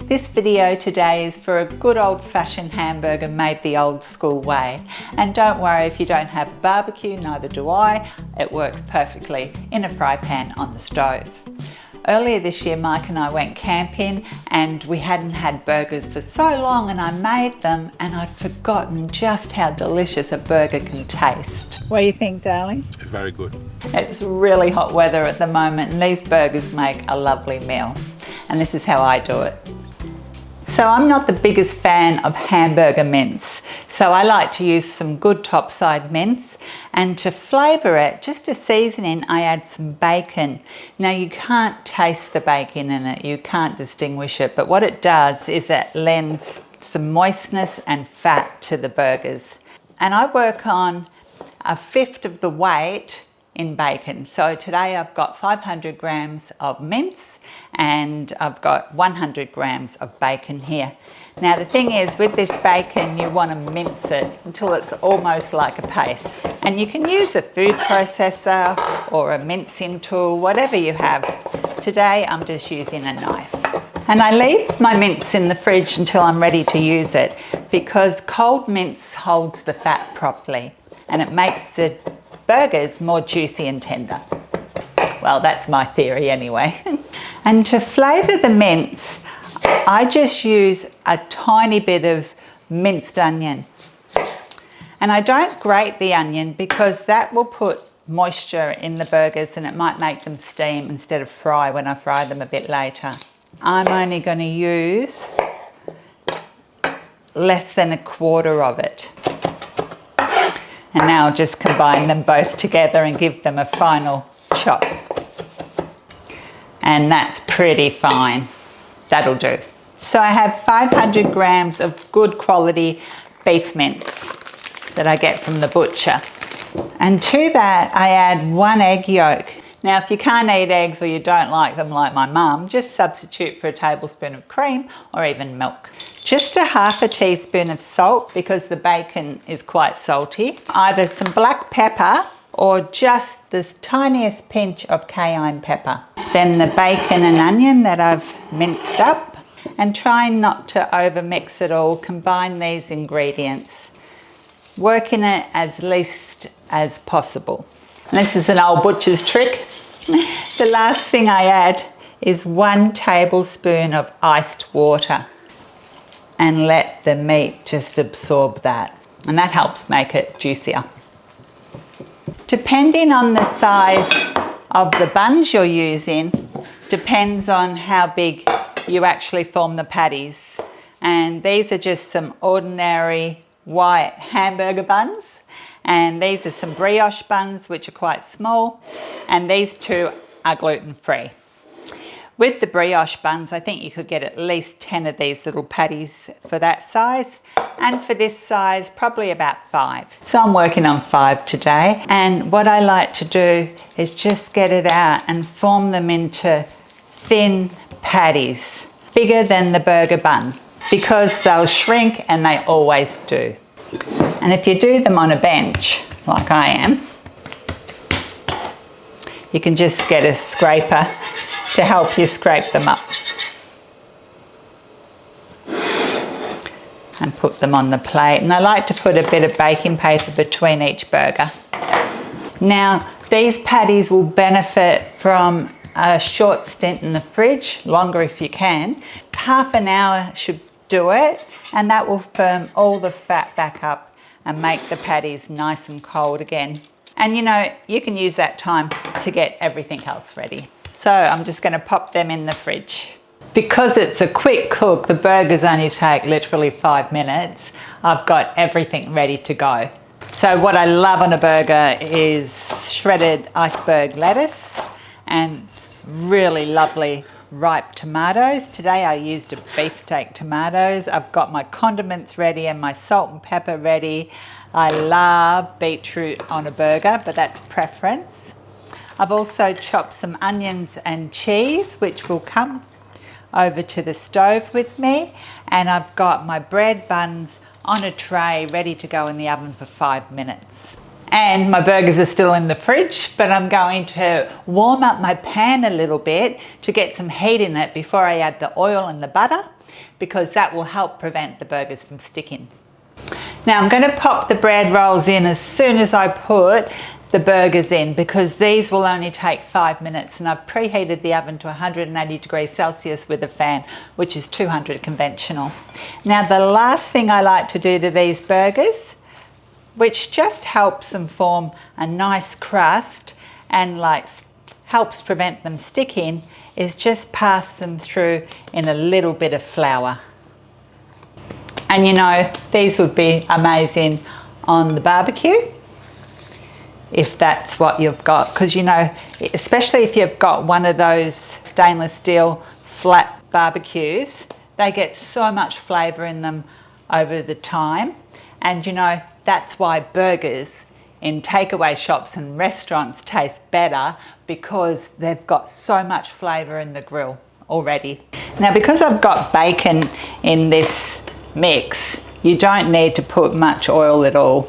This video today is for a good old-fashioned hamburger made the old school way. And don't worry if you don't have a barbecue, neither do I. It works perfectly in a fry pan on the stove. Earlier this year, Mike and I went camping and we hadn't had burgers for so long, and I made them and I'd forgotten just how delicious a burger can taste. What do you think, darling? Very good. It's really hot weather at the moment and these burgers make a lovely meal. And this is how I do it. So I'm not the biggest fan of hamburger mince, so I like to use some good topside mince, and to flavour it, just a seasoning, I add some bacon. Now you can't taste the bacon in it, you can't distinguish it, but what it does is it lends some moistness and fat to the burgers. And I work on 1/5 of the weight in bacon. So today I've got 500 grams of mince and I've got 100 grams of bacon here. Now the thing is, with this bacon you want to mince it until it's almost like a paste. And you can use a food processor or a mincing tool, whatever you have. Today I'm just using a knife. And I leave my mince in the fridge until I'm ready to use it, because cold mince holds the fat properly and it makes the burgers more juicy and tender. Well, that's my theory anyway. And to flavour the mince, I just use a tiny bit of minced onion. And I don't grate the onion because that will put moisture in the burgers and it might make them steam instead of fry when I fry them a bit later. I'm only going to use less than 1/4 of it. And now I'll just combine them both together and give them a final chop. And that's pretty fine. That'll do. So I have 500 grams of good quality beef mince that I get from the butcher. And to that I add 1 egg yolk. Now if you can't eat eggs or you don't like them like my mum, just substitute for a tablespoon of cream or even milk. Just a 1/2 teaspoon of salt because the bacon is quite salty. Either some black pepper or just this tiniest pinch of cayenne pepper. Then the bacon and onion that I've minced up, and try not to over mix it all. Combine these ingredients, working it as least as possible. And this is an old butcher's trick. The last thing I add is 1 tablespoon of iced water, and let the meat just absorb that, and that helps make it juicier. Depending on the size of the buns you're using, depends on how big you actually form the patties. And these are just some ordinary white hamburger buns, and these are some brioche buns which are quite small, and these two are gluten-free. With the brioche buns, I think you could get at least 10 of these little patties for that size. And for this size, probably about 5. So I'm working on 5 today. And what I like to do is just get it out and form them into thin patties, bigger than the burger bun, because they'll shrink, and they always do. And if you do them on a bench, like I am, you can just get a scraper to help you scrape them up. And put them on the plate. And I like to put a bit of baking paper between each burger. Now, these patties will benefit from a short stint in the fridge, longer if you can. 1/2 an hour should do it, and that will firm all the fat back up and make the patties nice and cold again. And you know, you can use that time to get everything else ready. So I'm just going to pop them in the fridge. Because it's a quick cook, the burgers only take literally 5 minutes. I've got everything ready to go. So what I love on a burger is shredded iceberg lettuce and really lovely ripe tomatoes. Today I used a beefsteak tomatoes. I've got my condiments ready and my salt and pepper ready. I love beetroot on a burger, but that's preference. I've also chopped some onions and cheese, which will come over to the stove with me, and I've got my bread buns on a tray ready to go in the oven for 5 minutes. and my burgers are still in the fridge, but I'm going to warm up my pan a little bit to get some heat in it before I add the oil and the butter, because that will help prevent the burgers from sticking. Now I'm going to pop the bread rolls in as soon as I put the burgers in, because these will only take 5 minutes, and I've preheated the oven to 180 degrees Celsius with a fan, which is 200 conventional. Now the last thing I like to do to these burgers, which just helps them form a nice crust and helps prevent them sticking, is just pass them through in a little bit of flour. And you know, these would be amazing on the barbecue, if that's what you've got, because you know, especially if you've got one of those stainless steel flat barbecues, they get so much flavour in them over the time. And you know, that's why burgers in takeaway shops and restaurants taste better, because they've got so much flavour in the grill already. Now because I've got bacon in this mix, you don't need to put much oil at all.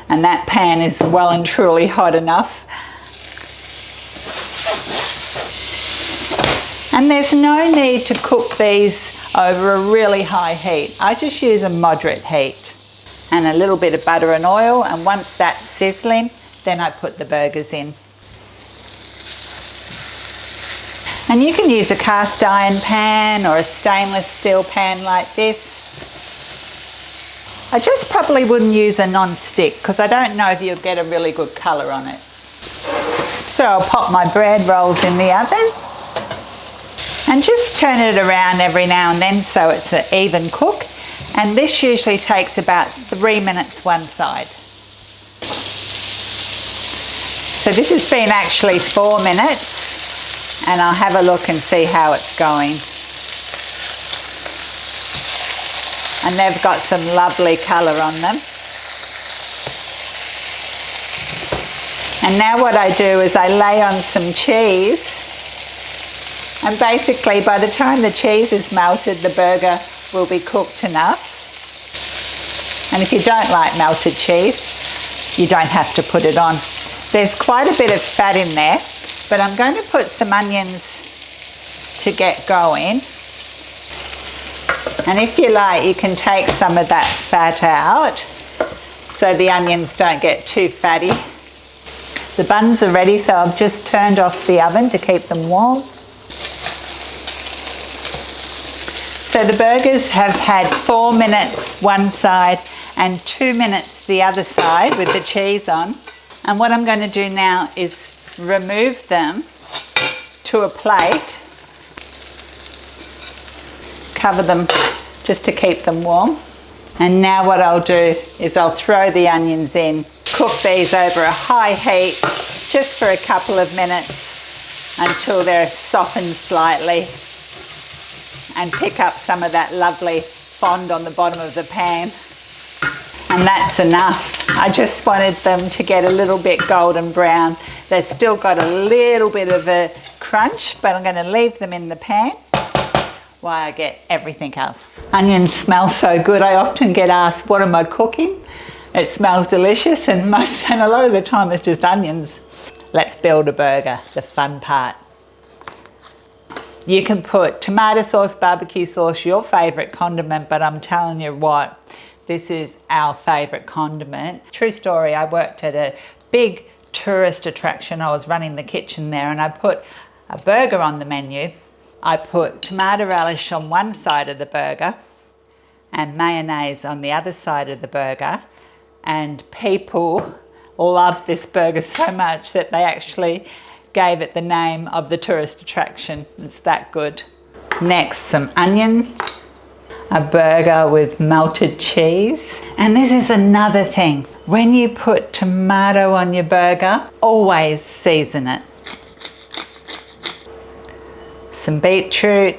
And that pan is well and truly hot enough. And there's no need to cook these over a really high heat. I just use a moderate heat and a little bit of butter and oil, and once that's sizzling, then I put the burgers in. And you can use a cast iron pan or a stainless steel pan like this. I just probably wouldn't use a non-stick, because I don't know if you'll get a really good colour on it. So I'll pop my bread rolls in the oven and just turn it around every now and then so it's an even cook. And this usually takes about 3 minutes one side. So this has been actually 4 minutes, and I'll have a look and see how it's going. And they've got some lovely colour on them. And now what I do is I lay on some cheese, and basically by the time the cheese is melted, the burger will be cooked enough. And if you don't like melted cheese, you don't have to put it on. There's quite a bit of fat in there, but I'm going to put some onions to get going. And if you like, you can take some of that fat out so the onions don't get too fatty. The buns are ready, so I've just turned off the oven to keep them warm. So the burgers have had 4 minutes one side and 2 minutes the other side with the cheese on. And what I'm going to do now is remove them to a plate. Cover them just to keep them warm. And now what I'll do is I'll throw the onions in, cook these over a high heat just for a couple of minutes until they're softened slightly, and pick up some of that lovely fond on the bottom of the pan. And that's enough. I just wanted them to get a little bit golden brown. They've still got a little bit of a crunch, but I'm going to leave them in the pan while I get everything else. Onions smell so good. I often get asked, what am I cooking? It smells delicious, and a lot of the time it's just onions. Let's build a burger, the fun part. You can put tomato sauce, barbecue sauce, your favourite condiment, but I'm telling you what, this is our favourite condiment. True story, I worked at a big tourist attraction. I was running the kitchen there, and I put a burger on the menu. I put tomato relish on one side of the burger and mayonnaise on the other side of the burger, and people loved this burger so much that they actually gave it the name of the tourist attraction. It's that good. Next, some onion, a burger with melted cheese. And this is another thing. When you put tomato on your burger, always season it. Some beetroot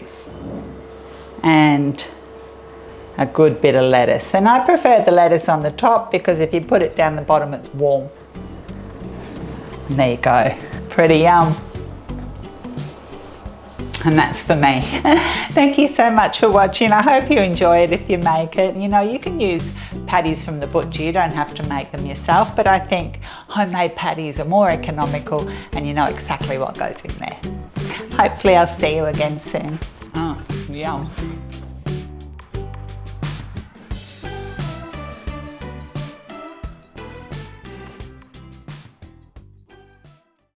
and a good bit of lettuce. And I prefer the lettuce on the top, because if you put it down the bottom, it's warm. And there you go. Pretty yum. And that's for me. Thank you so much for watching. I hope you enjoy it if you make it. You know, you can use patties from the butcher. You don't have to make them yourself, but I think homemade patties are more economical and you know exactly what goes in there. Hopefully I'll see you again soon. Oh, yum.